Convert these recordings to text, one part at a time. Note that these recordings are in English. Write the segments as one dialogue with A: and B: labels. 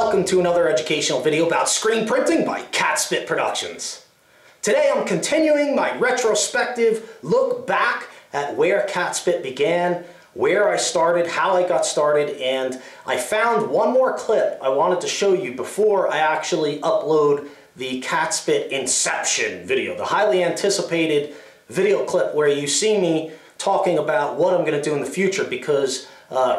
A: Welcome to another educational video about screen printing by Catspit Productions. Today I'm continuing my retrospective look back at where Catspit began, where I started, how I got started, and I found one more clip I wanted to show you before I actually upload the Catspit Inception video, the highly anticipated video clip where you see me talking about what I'm going to do in the future, because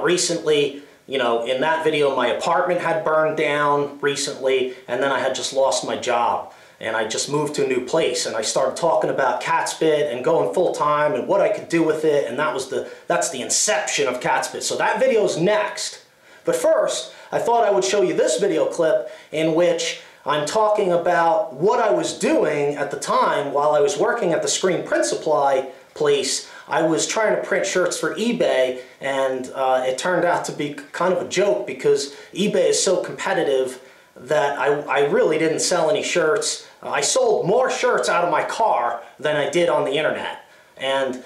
A: recently, you know, in that video my apartment had burned down recently, and then I had just lost my job and I just moved to a new place, and I started talking about Catspit and going full-time and what I could do with it, and that's the inception of Catspit. So that video is next. But first, I thought I would show you this video clip in which I'm talking about what I was doing at the time while I was working at the screen print supply place. I was trying to print shirts for eBay, and it turned out to be kind of a joke because eBay is so competitive that I really didn't sell any shirts. I sold more shirts out of my car than I did on the internet. And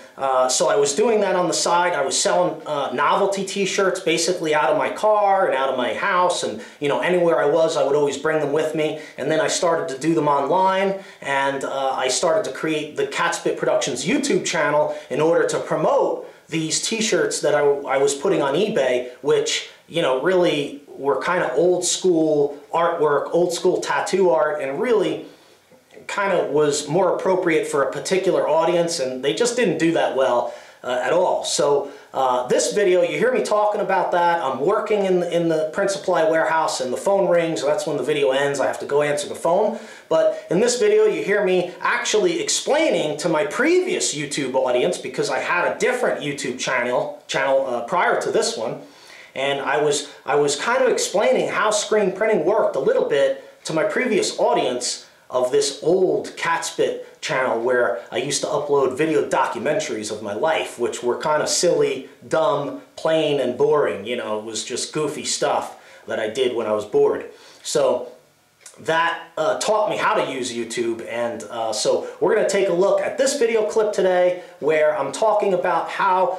A: so I was doing that on the side. I was selling novelty t-shirts basically out of my car and out of my house, and you know, anywhere I was I would always bring them with me. And then I started to do them online, and I started to create the Catspit Productions YouTube channel in order to promote these t-shirts that I was putting on eBay, which, you know, really were kind of old school artwork, old school tattoo art, and really kind of was more appropriate for a particular audience, and they just didn't do that well at all. So this video, you hear me talking about that. I'm working in the print supply warehouse, and the phone rings. That's when the video ends. I have to go answer the phone. But in this video, you hear me actually explaining to my previous YouTube audience, because I had a different YouTube channel prior to this one, and I was kind of explaining how screen printing worked a little bit to my previous audience of this old Catspit channel where I used to upload video documentaries of my life, which were kind of silly, dumb, plain, and boring. You know, it was just goofy stuff that I did when I was bored. So that taught me how to use YouTube, and so we're going to take a look at this video clip today where I'm talking about how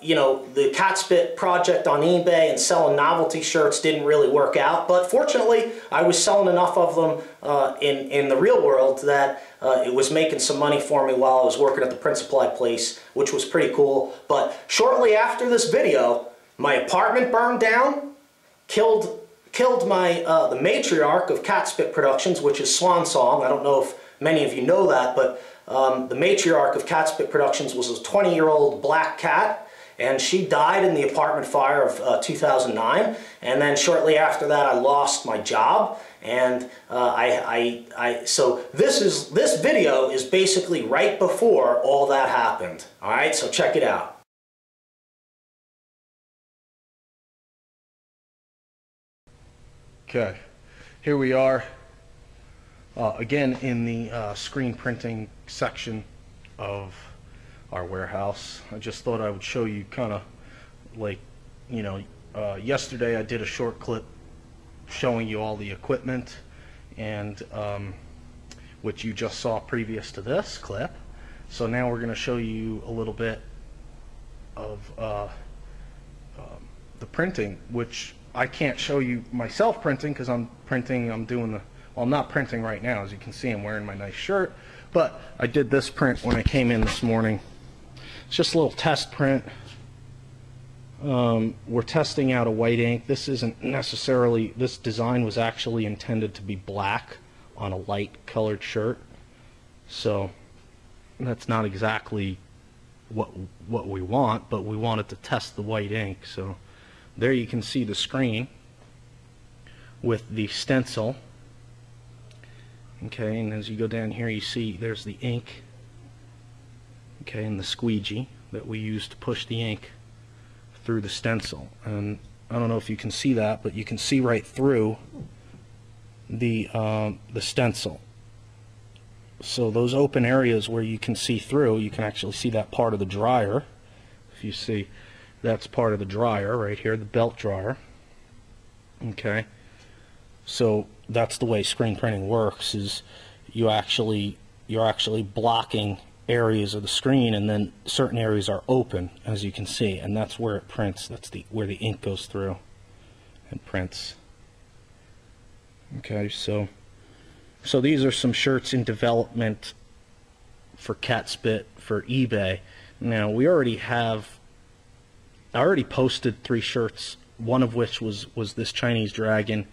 A: you know, the Catspit project on eBay and selling novelty shirts didn't really work out, but fortunately I was selling enough of them in the real world that it was making some money for me while I was working at the print supply place, which was pretty cool. But shortly after this video, my apartment burned down, killed my the matriarch of Catspit Productions, which is Swan Song. I don't know if many of you know that, but the matriarch of Catspit Productions was a 20-year-old black cat, and she died in the apartment fire of 2009. And then shortly after that, I lost my job, and so this video is basically right before all that happened. All right, so check it out.
B: Okay, here we are again in the screen printing section of our warehouse. I just thought I would show you kind of like, you know, yesterday I did a short clip showing you all the equipment, and which you just saw previous to this clip. So now we're going to show you a little bit of the printing, which I can't show you myself printing because I'm doing the, well, I'm not printing right now. As you can see, I'm wearing my nice shirt, but I did this print when I came in this morning. It's just a little test print. We're testing out a white ink. This isn't necessarily, this design was actually intended to be black on a light colored shirt, so that's not exactly what we want, but we wanted to test the white ink. So there you can see the screen with the stencil. Okay, and as you go down here, you see there's the ink. Okay, and the squeegee that we use to push the ink through the stencil. And I don't know if you can see that, but you can see right through the stencil. So those open areas where you can see through, you can actually see that part of the dryer. If you see, that's part of the dryer right here, the belt dryer. Okay, so that's the way screen printing works, is you're actually blocking areas of the screen, and then certain areas are open, as you can see, and that's where it prints. That's where the ink goes through and prints. Okay, so these are some shirts in development for Catspit for eBay. Now I already posted 3 shirts, one of which was this Chinese dragon,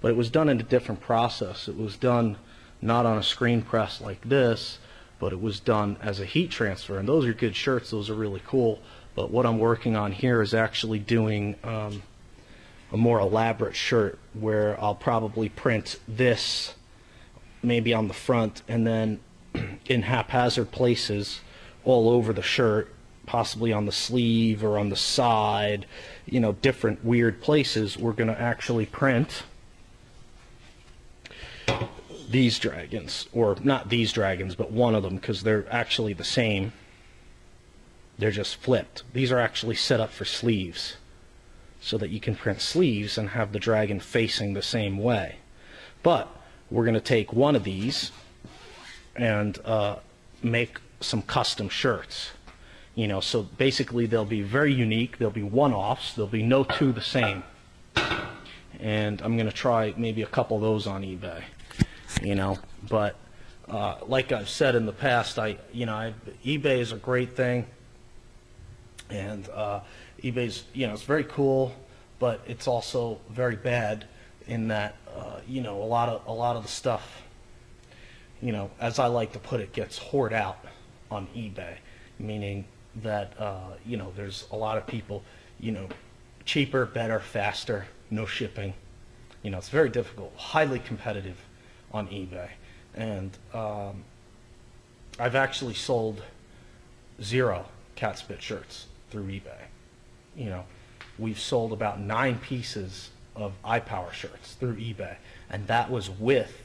B: but it was done in a different process. It was done not on a screen press like this, but it was done as a heat transfer, and those are good shirts, those are really cool. But what I'm working on here is actually doing a more elaborate shirt where I'll probably print this maybe on the front and then in haphazard places all over the shirt, possibly on the sleeve or on the side, you know, different weird places. We're going to actually print these dragons, or not these dragons, but one of them, because they're actually the same. They're just flipped. These are actually set up for sleeves, so that you can print sleeves and have the dragon facing the same way. But we're going to take one of these and make some custom shirts. You know, so basically they'll be very unique. They'll be one-offs. There'll be no two the same. And I'm going to try maybe a couple of those on eBay. You know, but like I've said in the past, eBay is a great thing, and eBay's, you know, it's very cool, but it's also very bad in that you know, a lot of the stuff, you know, as I like to put it, gets hoarded out on eBay, meaning that you know, there's a lot of people, you know, cheaper, better, faster, no shipping. You know, it's very difficult, highly competitive on eBay, and I've actually sold 0 Catspit shirts through eBay. You know, we've sold about 9 pieces of iPower shirts through eBay, and that was with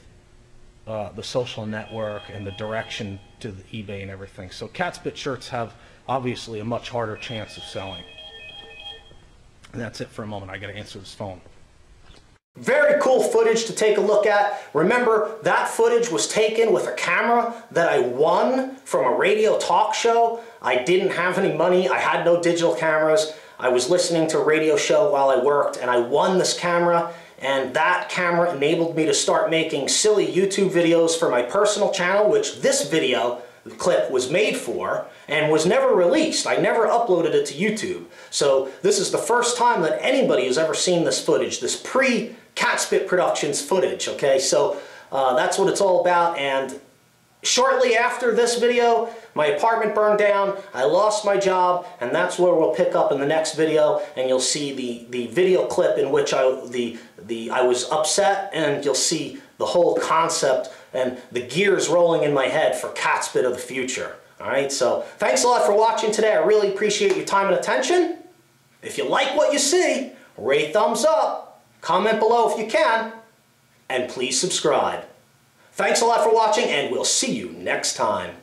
B: the social network and the direction to the eBay and everything. So Catspit shirts have obviously a much harder chance of selling. And that's it for a moment. I got to answer this phone.
A: Very cool footage to take a look at. Remember, that footage was taken with a camera that I won from a radio talk show. I didn't have any money. I had no digital cameras. I was listening to a radio show while I worked, and I won this camera, and that camera enabled me to start making silly YouTube videos for my personal channel, which this video clip was made for and was never released. I never uploaded it to YouTube. So this is the first time that anybody has ever seen this footage, this pre-Catspit Productions footage, okay? So that's what it's all about, and shortly after this video, my apartment burned down, I lost my job, and that's where we'll pick up in the next video, and you'll see the video clip in which I was upset, and you'll see the whole concept and the gears rolling in my head for Catspit of the future. Alright, so thanks a lot for watching today. I really appreciate your time and attention. If you like what you see, rate thumbs up, comment below if you can, and please subscribe. Thanks a lot for watching, and we'll see you next time.